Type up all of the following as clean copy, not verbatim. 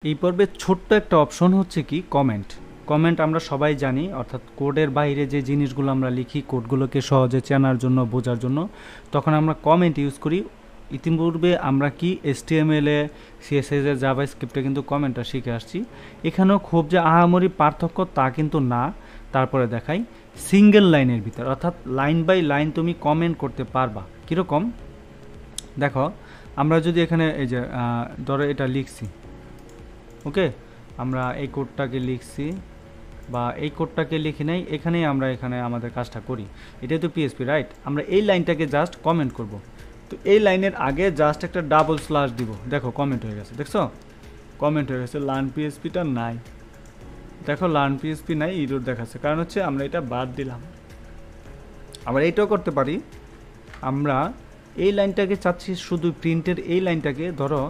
এই পর্বে ছোট্ট একটা অপশন হচ্ছে কি কমেন্ট। কমেন্ট আমরা সবাই জানি, অর্থাৎ কোডের বাইরে যে জিনিসগুলো আমরা লিখি কোডগুলোকে সহজে চেনার জন্য, বোঝার জন্য, তখন আমরা কমেন্ট ইউজ করি। ইতিপূর্বে আমরা কি HTML এ, CSS এ, জাভাস্ক্রিপ্টে কিন্তু কমেন্টটা শিখে আসছি। এখানেও খুব যে আহামরি পার্থক্য তা কিন্তু না। তারপরে দেখাই সিঙ্গেল লাইনের ভিতর, অর্থাৎ লাইন বাই লাইন তুমি কমেন্ট করতে পারবা। কীরকম দেখো, আমরা যদি এখানে এই যে ধরো এটা লিখছি, ওকে, আমরা এই কোডটাকে লিখছি বা এই কোডটাকে লিখি নাই, এখানেই আমরা এখানে আমাদের কাজটা করি। এটাই তো PHP, রাইট? আমরা এই লাইনটাকে জাস্ট কমেন্ট করব। তো এই লাইনের আগে জাস্ট একটা ডাবল স্ল্যাশ দিব, দেখো কমেন্ট হয়ে গেছে। দেখছো কমেন্ট হয়ে গেছে। লার্ন PHPটা নাই, দেখো লার্ন PHP নাই, ইরর দেখাচ্ছে, কারণ হচ্ছে আমরা এটা বাদ দিলাম। আবার এইটাও করতে পারি, আমরা এই লাইনটাকে চাচ্ছি শুধু প্রিন্টের এই লাইনটাকে ধরো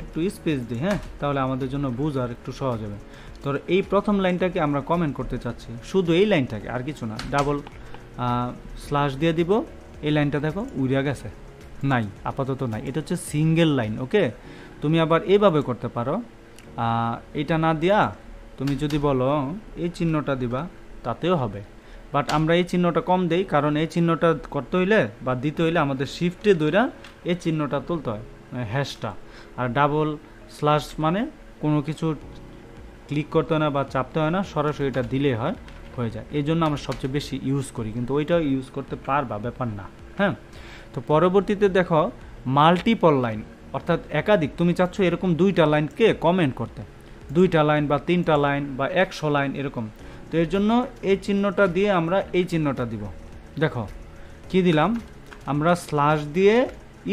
একটু স্পেস দিই, হ্যাঁ, তাহলে আমাদের জন্য বোঝার একটু সহজ হবে। ধরো এই প্রথম লাইনটাকে আমরা কমেন্ট করতে চাচ্ছি, শুধু এই লাইনটাকে, আর কিছু না। ডাবল স্ল্যাশ দিয়ে দিব, এই লাইনটা দেখো উড়িয়া গেছে, নাই, আপাতত নাই। এটা হচ্ছে সিঙ্গেল লাইন, ওকে। তুমি আবার এইভাবে করতে পারো, এটা না দিয়া তুমি যদি বলো এই চিহ্নটা দিবা, তাতেও হবে। বাট আমরা এই চিহ্নটা কম দেই, কারণ এই চিহ্নটা করতে হইলে বা দিতে হইলে আমাদের শিফটে দইরা এই চিহ্নটা তুলতে হয়, হ্যাশটা। আর ডাবল স্ল্যাশ মানে কোনো কিছু ক্লিক করতে হয় না বা চাপতে হয় না, সরাসরি এটা দিলেই হয়ে যায়। এই জন্য আমরা সবচেয়ে বেশি ইউজ করি, কিন্তু ওইটাও ইউজ করতে পারবা, ব্যাপার না, হ্যাঁ। তো পরবর্তীতে দেখো মাল্টিপল লাইন, অর্থাৎ একাধিক, তুমি চাচ্ছ এরকম দুইটা লাইনকে কমেন্ট করতে, দুইটা লাইন বা তিনটা লাইন বা 100 লাইন এরকম। তো এর জন্য এই চিহ্নটা দিয়ে আমরা এই চিহ্নটা দিব। দেখো কি দিলাম, আমরা স্ল্যাশ দিয়ে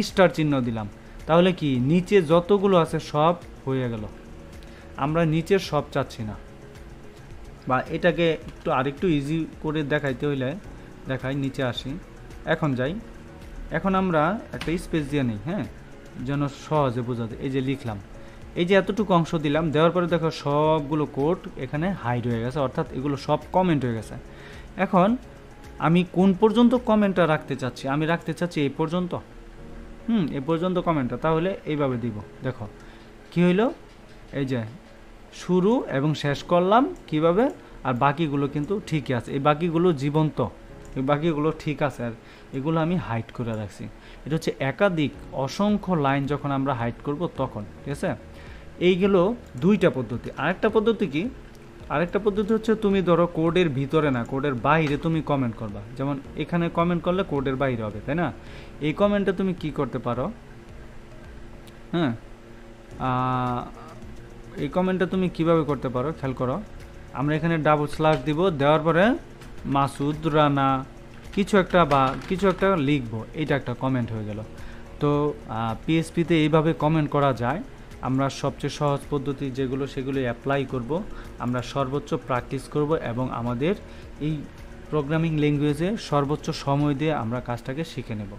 স্টার চিহ্ন দিলাম, তাহলে কি নিচে যতগুলো আছে সব হয়ে গেল। আমরা নিচের সব চাচ্ছি না। বা এটাকে একটু আরেকটু ইজি করে দেখাইতে হইলে দেখাই, নিচে আসি, এখন যাই, এখন আমরা একটা স্পেস দিয়ে নিই, হ্যাঁ, যেন সহজে বোঝাতে। এই যে লিখলাম, এই যে এতটুকু অংশ দিলাম, দেওয়ার পরে দেখো সবগুলো কোড এখানে হাইড হয়ে গেছে, অর্থাৎ এগুলো সব কমেন্ট হয়ে গেছে। এখন আমি কোন পর্যন্ত কমেন্টটা রাখতে চাচ্ছি, আমি রাখতে চাচ্ছি এই পর্যন্ত, এই পর্যন্ত কমেন্টটা, তাহলে এইভাবে দিব। দেখো কি হইল, এই যে শুরু এবং শেষ করলাম কিভাবে, আর বাকিগুলো কিন্তু ঠিকই আছে, এই বাকিগুলো জীবন্ত, এই বাকিগুলো ঠিক আছে, আর এগুলো আমি হাইড করে রাখছি। এটা হচ্ছে একাধিক অসংখ্য লাইন যখন আমরা হাইড করব তখন, ঠিক আছে। এইগুলো দুইটা পদ্ধতি। আরেকটা পদ্ধতি কি, আরেকটা পদ্ধতি হচ্ছে তুমি ধরো কোডের ভিতরে না, কোডের বাইরে তুমি কমেন্ট করবা। যেমন এখানে কমেন্ট করলে কোডের বাইরে হবে, তাই না? এই কমেন্টটা তুমি কি করতে পারো, হ্যাঁ, এই কমেন্টটা তুমি কিভাবে করতে পারো খেয়াল করো। আমরা এখানে ডাবল স্ল্যাশ দিব, দেওয়ার পরে মাসুদ রানা কিছু একটা লিখবো, এইটা একটা কমেন্ট হয়ে গেল। তো PHPতে এইভাবে কমেন্ট করা যায়। আমরা সবচেয়ে সহজ পদ্ধতি যেগুলো সেগুলো অ্যাপ্লাই করব, আমরা সর্বোচ্চ প্র্যাকটিস করব এবং আমাদের এই প্রোগ্রামিং ল্যাঙ্গুয়েজে সর্বোচ্চ সময় দিয়ে আমরা কাজটাকে শিখে নেব।